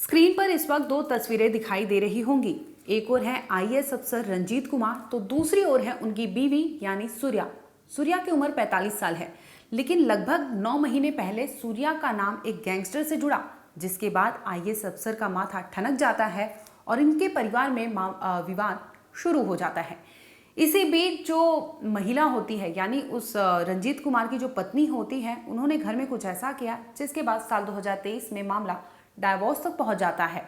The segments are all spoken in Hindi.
स्क्रीन पर इस वक्त दो तस्वीरें दिखाई दे रही होंगी। एक ओर है आईएएस अफसर रंजीत कुमार तो दूसरी ओर है उनकी बीवी यानी सूर्या। सूर्या की उम्र 45 साल है, लेकिन लगभग 9 महीने पहले सूर्या का नाम एक गैंगस्टर से जुड़ा, जिसके बाद आईएएस अफसर का माथा ठनक जाता है और इनके परिवार में विवाद शुरू हो जाता है। इसी बीच जो महिला होती है यानी उस रंजीत कुमार की जो पत्नी होती है, उन्होंने घर में कुछ ऐसा किया जिसके बाद साल 2023 में मामला डाइवोर्स तक पहुंच जाता है।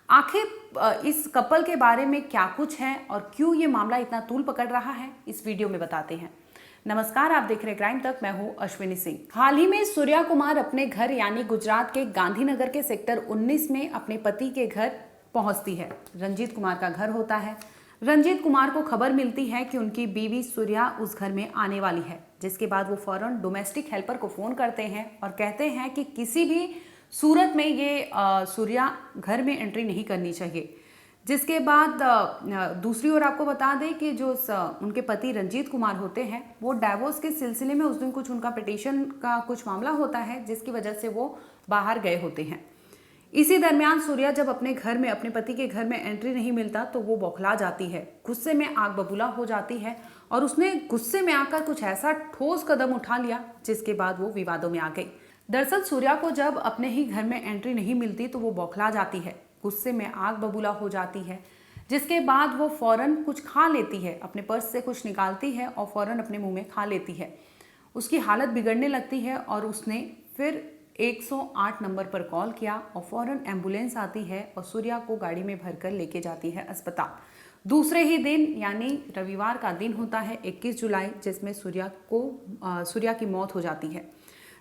आखिर इस कपल के बारे में क्या कुछ है और क्यों ये मामला इतना तूल पकड़ रहा है, इस वीडियो में बताते हैं। नमस्कार, आप देख रहे हैं क्राइम तक, मैं हूं अश्विनी सिंह। हाल ही में सूर्या कुमार अपने घर यानी गुजरात के गांधीनगर के सेक्टर 19 में अपने पति के घर पहुंचती है। रंजीत कुमार का घर होता है। रंजीत कुमार को खबर मिलती है कि उनकी बीवी सूर्या उस घर में आने वाली है, जिसके बाद वो फौरन डोमेस्टिक हेल्पर को फोन करते हैं और कहते हैं कि किसी भी सूरत में ये सूर्या घर में एंट्री नहीं करनी चाहिए। जिसके बाद दूसरी ओर आपको बता दें कि जो उनके पति रंजीत कुमार होते हैं, वो डाइवोर्स के सिलसिले में उस दिन कुछ उनका पिटीशन का कुछ मामला होता है, जिसकी वजह से वो बाहर गए होते हैं। इसी दरमियान सूर्या जब अपने घर में अपने पति के घर में एंट्री नहीं मिलता तो वो बौखला जाती है, गुस्से में आग बबूला हो जाती है और उसने गुस्से में आकर कुछ ऐसा ठोस कदम उठा लिया जिसके बाद वो विवादों में आ गई। दरअसल सूर्या को जब अपने ही घर में एंट्री नहीं मिलती तो वो बौखला जाती है, गुस्से में आग बबूला हो जाती है, जिसके बाद वो फौरन कुछ खा लेती है, अपने पर्स से कुछ निकालती है और फौरन अपने मुंह में खा लेती है। उसकी हालत बिगड़ने लगती है और उसने फिर 108 नंबर पर कॉल किया और फौरन एम्बुलेंस आती है और सूर्या को गाड़ी में भरकर लेके जाती है अस्पताल। दूसरे ही दिन यानी रविवार का दिन होता है 21 जुलाई, जिसमें सूर्या की मौत हो जाती है।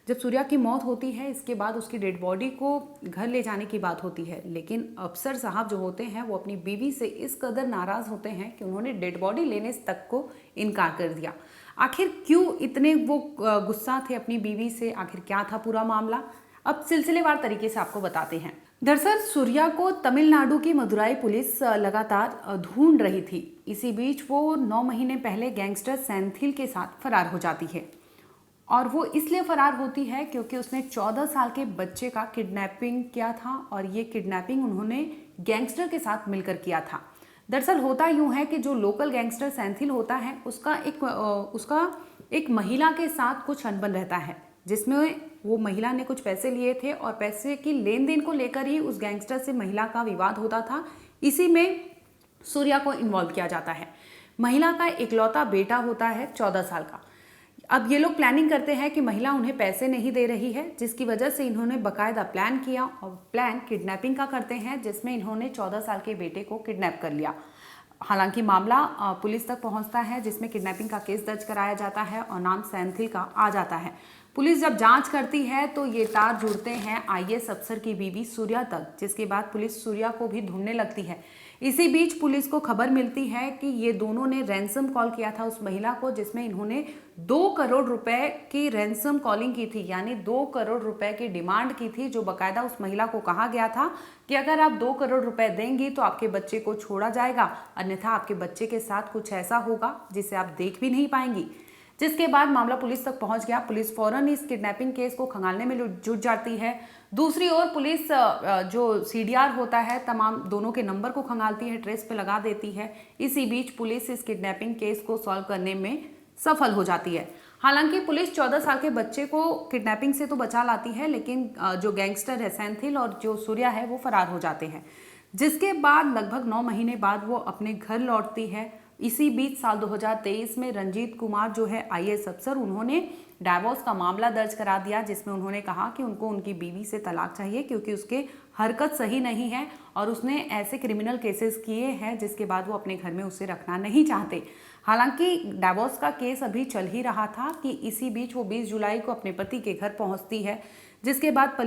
जब सूर्या की मौत होती है, इसके बाद उसकी डेड बॉडी को घर ले जाने की बात होती है, लेकिन अफसर साहब जो होते हैं वो अपनी बीवी से इस कदर नाराज होते हैं कि उन्होंने डेड बॉडी लेने तक को इनकार कर दिया। आखिर क्यों इतने वो गुस्सा थे अपनी बीवी से, आखिर क्या था पूरा मामला, अब सिलसिलेवार तरीके से आपको बताते हैं। दरअसल सूर्या को तमिलनाडु की मदुराई पुलिस लगातार ढूंढ रही थी। इसी बीच वो 9 महीने पहले गैंगस्टर सेंथिल के साथ फरार हो जाती है और वो इसलिए फरार होती है क्योंकि उसने 14 साल के बच्चे का किडनैपिंग किया था और ये किडनैपिंग उन्होंने गैंगस्टर के साथ मिलकर किया था। दरअसल होता यूं है कि जो लोकल गैंगस्टर सेंथिल होता है उसका एक महिला के साथ कुछ अनबन रहता है, जिसमें वो महिला ने कुछ पैसे लिए थे और पैसे की लेन देन को लेकर ही उस गैंगस्टर से महिला का विवाद होता था। इसी में सूर्या को इन्वॉल्व किया जाता है। महिला का इकलौता बेटा होता है 14 साल का। अब ये लोग प्लानिंग करते हैं कि महिला उन्हें पैसे नहीं दे रही है, जिसकी वजह से इन्होंने बाकायदा प्लान किया और प्लान किडनैपिंग का करते हैं, जिसमें इन्होंने 14 साल के बेटे को किडनैप कर लिया। हालांकि मामला पुलिस तक पहुंचता है, जिसमें किडनैपिंग का केस दर्ज कराया जाता है और नाम सेंथिल का आ जाता है। पुलिस जब जांच करती है तो ये तार जुड़ते हैं आईएएस अफसर की बीवी सूर्या तक, जिसके बाद पुलिस सूर्या को भी ढूंढने लगती है। इसी बीच पुलिस को खबर मिलती है कि ये दोनों ने रैंसम कॉल किया था उस महिला को, जिसमें इन्होंने 2 करोड़ रुपए की रैंसम कॉलिंग की थी, यानी 2 करोड़ रुपए की डिमांड की थी, जो बाकायदा उस महिला को कहा गया था कि अगर आप 2 करोड़ रुपए देंगी तो आपके बच्चे को छोड़ा जाएगा, अन्यथा आपके बच्चे के साथ कुछ ऐसा होगा जिसे आप देख भी नहीं पाएंगी। जिसके बाद मामला पुलिस तक पहुंच गया। पुलिस फौरन इस किडनैपिंग केस को खंगालने में जुट जाती है। दूसरी ओर पुलिस जो सीडीआर होता है तमाम दोनों के नंबर को खंगालती है, ट्रेस पे लगा देती है। इसी बीच पुलिस इस किडनैपिंग केस को सॉल्व करने में सफल हो जाती है। हालांकि पुलिस 14 साल के बच्चे को किडनैपिंग से तो बचा लाती है, लेकिन जो गैंगस्टर है सेंथिल और जो सूर्या है वो फरार हो जाते हैं। जिसके बाद लगभग 9 महीने बाद वो अपने घर लौटती है। इसी बीच साल 2023 में रंजीत कुमार जो है आईएएस अफसर, उन्होंने डाइवोर्स का मामला दर्ज करा दिया, जिसमें उन्होंने कहा कि उनको उनकी बीवी से तलाक चाहिए क्योंकि उसके हरकत सही नहीं है और उसने ऐसे क्रिमिनल केसेस किए हैं जिसके बाद वो अपने घर में उसे रखना नहीं चाहते। हालांकि डाइवोर्स का केस अभी चल ही रहा था कि इसी बीच वो 20 जुलाई को अपने पति के घर पहुंचती है, जिसके बाद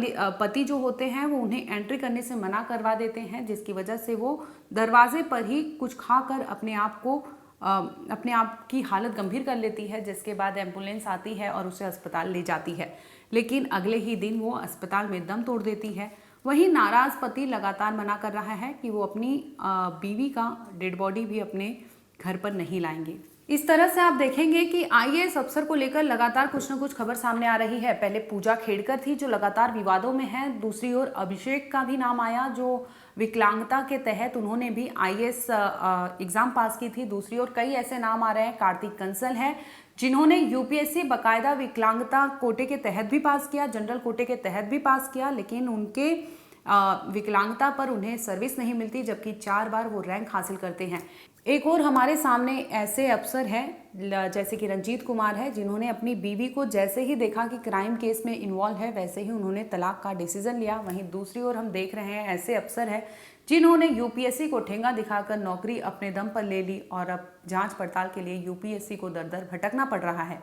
पति जो होते हैं वो उन्हें एंट्री करने से मना करवा देते हैं, जिसकी वजह से वो दरवाजे पर ही कुछ खाकर अपने आप की हालत गंभीर कर लेती है। जिसके बाद एम्बुलेंस आती है और उसे अस्पताल ले जाती है, लेकिन अगले ही दिन वो अस्पताल में दम तोड़ देती है। वहीं नाराज पति लगातार मना कर रहा है कि वो अपनी बीवी का डेड बॉडी भी अपने घर पर नहीं लाएंगे। इस तरह से आप देखेंगे कि आईएएस अफसर को लेकर लगातार कुछ न कुछ खबर सामने आ रही है। पहले पूजा खेड़कर थी जो लगातार विवादों में है, दूसरी ओर अभिषेक का भी नाम आया जो विकलांगता के तहत उन्होंने भी आईएएस एग्जाम पास की थी। दूसरी ओर कई ऐसे नाम आ रहे हैं, कार्तिक कंसल है जिन्होंने यूपीएससी बाकायदा विकलांगता कोटे के तहत भी पास किया, जनरल कोटे के तहत भी पास किया, लेकिन उनके विकलांगता पर उन्हें सर्विस नहीं मिलती, जबकि 4 बार वो रैंक हासिल करते हैं। एक और हमारे सामने ऐसे अफसर हैं जैसे कि रंजीत कुमार है, जिन्होंने अपनी बीवी को जैसे ही देखा कि क्राइम केस में इन्वॉल्व है वैसे ही उन्होंने तलाक का डिसीजन लिया। वहीं दूसरी ओर हम देख रहे हैं ऐसे अफसर हैं जिन्होंने यूपीएससी को ठेंगा दिखाकर नौकरी अपने दम पर ले ली और अब जांच पड़ताल के लिए यूपीएससी को दर दर भटकना पड़ रहा है।